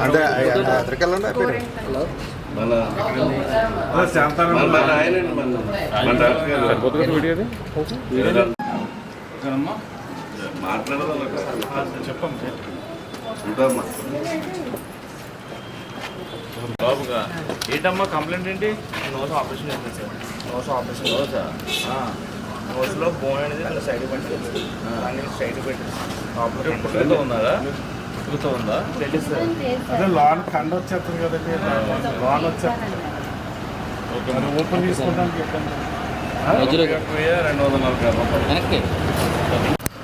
అంటే ఎక్కడికెళ్ళండి బాబుగా ఏంటమ్మా కంప్లైంట్ ఏంటి? నోస్ ఆపరేషన్ చేస్తాను సార్. నోస్ ఆపరేషన్ నోస్లో బోన్ అనేది అలా సైడ్ పెట్టి దాన్ని సైడ్ పెట్టి ఆపరేషన్ పుట్టుకతో ఉన్నారా? పుట్టుకతో ఉందా? తెలుసు సార్. అదే లోన్ కండ వచ్చేస్తుంది కదండి, లోన్ వచ్చేస్తుంది. ఓకే, మరి ఓపెన్ చేసుకోవడానికి 240 రూపాయలు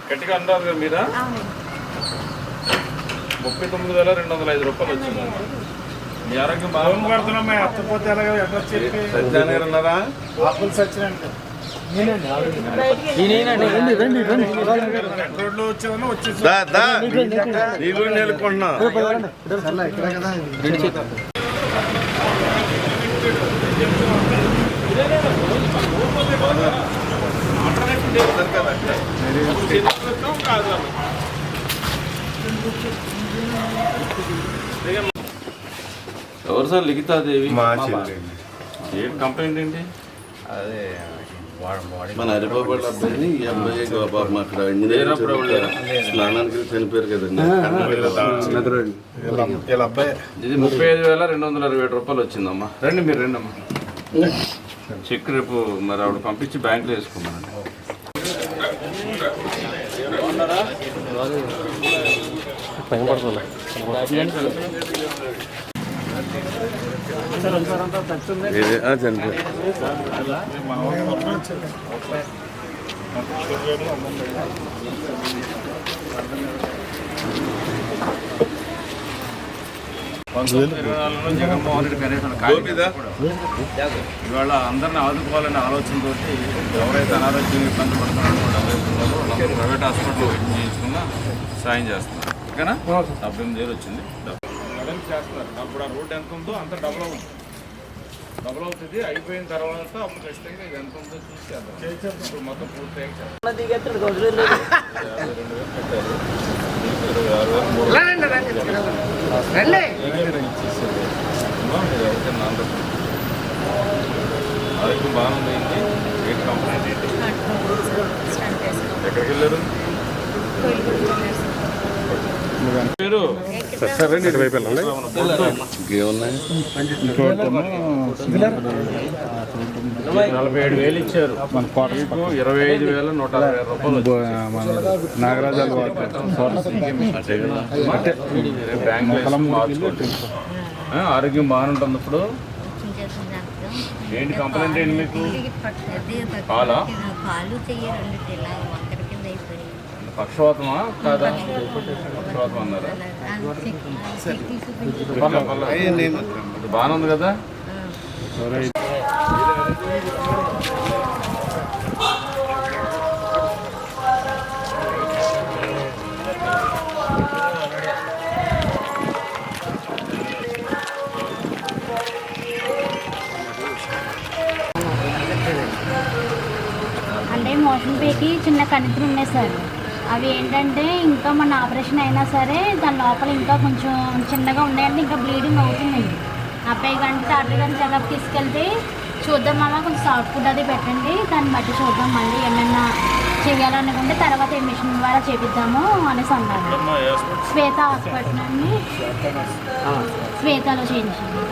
గట్టిగా అన్నారు కదా మీరా? 39,205 రూపాయలు వచ్చింది. మీ ఆరోగ్యం బాగా పడుతున్నాం. ఎత్తపోతే ఎలాగ ఎట్లా చెప్పి సత్యనారాయణ అన్నారా? ఆకులు సచ్చినండి రోడ్లో వచ్చేవన్నా వచ్చేసి నేర్చుకుంటున్నా. ఎవరు సార్? లిఖితాదేవి. ఏం కంప్లైంట్ ఏంటి? అదే మన హరిబాబు అబ్బాయిని ఈ అబ్బాయి పాపం అక్కడ ఇంజనీర్ స్నానానికి చనిపోయారు కదండి. ఇది 35,220 రూపాయలు వచ్చిందమ్మా. రండి మీరు రండి అమ్మా. చెక్ రేపు మరి ఆవిడ పంపించి బ్యాంకులో వేసుకున్నానండి. జగన్మోహన్ రెడ్డి ఇవాళ అందరిని ఆదుకోవాలనే ఆలోచనతో ఎవరైతే అనారోగ్యంగా ఇబ్బంది పడుతున్నారో ప్రైవేట్ హాస్పిటల్లో చేయించుకున్నా సాయం చేస్తున్నారు. ఓకేనా? 78,000 వచ్చింది. చేస్తున్నారు. అప్పుడు ఆ రోడ్డు ఎంత ఉందో అంత డబుల్ అవుతుంది. అయిపోయిన తర్వాత అప్పుడు ఖచ్చితంగా ఇది ఎంత ఉందో చూసి చేద్దాం. ఇప్పుడు మొత్తం పూర్తి ఆరోగ్యం బాగుంది. ఏంటి కంప్లైంట్ ఏంటి? ఎక్కడికి వెళ్ళారు? మీరు 47,000 ఇచ్చారు. మన 25,160 రూపాయలు నాగరాజాలు ఆరోగ్యం బాగానే ఉంటుంది. ఇప్పుడు ఏంటి కంప్లైంట్ ఏంటి మీకు? కాలా పక్షవాతమా కాదా? పక్షవాతం అన్నారా? బాగానే ఉంది కదా? అంటే మోషన్ పేకి చిన్న కణితులు ఉన్నాయి సార్. అవి ఏంటంటే ఇంకా మన ఆపరేషన్ అయినా సరే దాని లోపల ఇంకా కొంచెం చిన్నగా ఉన్నాయంటే ఇంకా బ్లీడింగ్ అవుతుందండి. అబ్బాయి గంట డాక్టర్ గారిని చెకప్ తీసుకెళ్తే చూద్దాం అలా కొంచెం సాఫ్ట్ ఫుడ్ అది పెట్టండి, దాన్ని బట్టి చూద్దాం మళ్ళీ ఏమైనా చేయాలనుకుంటే తర్వాత ఈ మిషన్ ద్వారా చేపిద్దాము అనేసి అన్నారు. శ్వేత హాస్పిటల్ అని శ్వేతలో చేయించాము.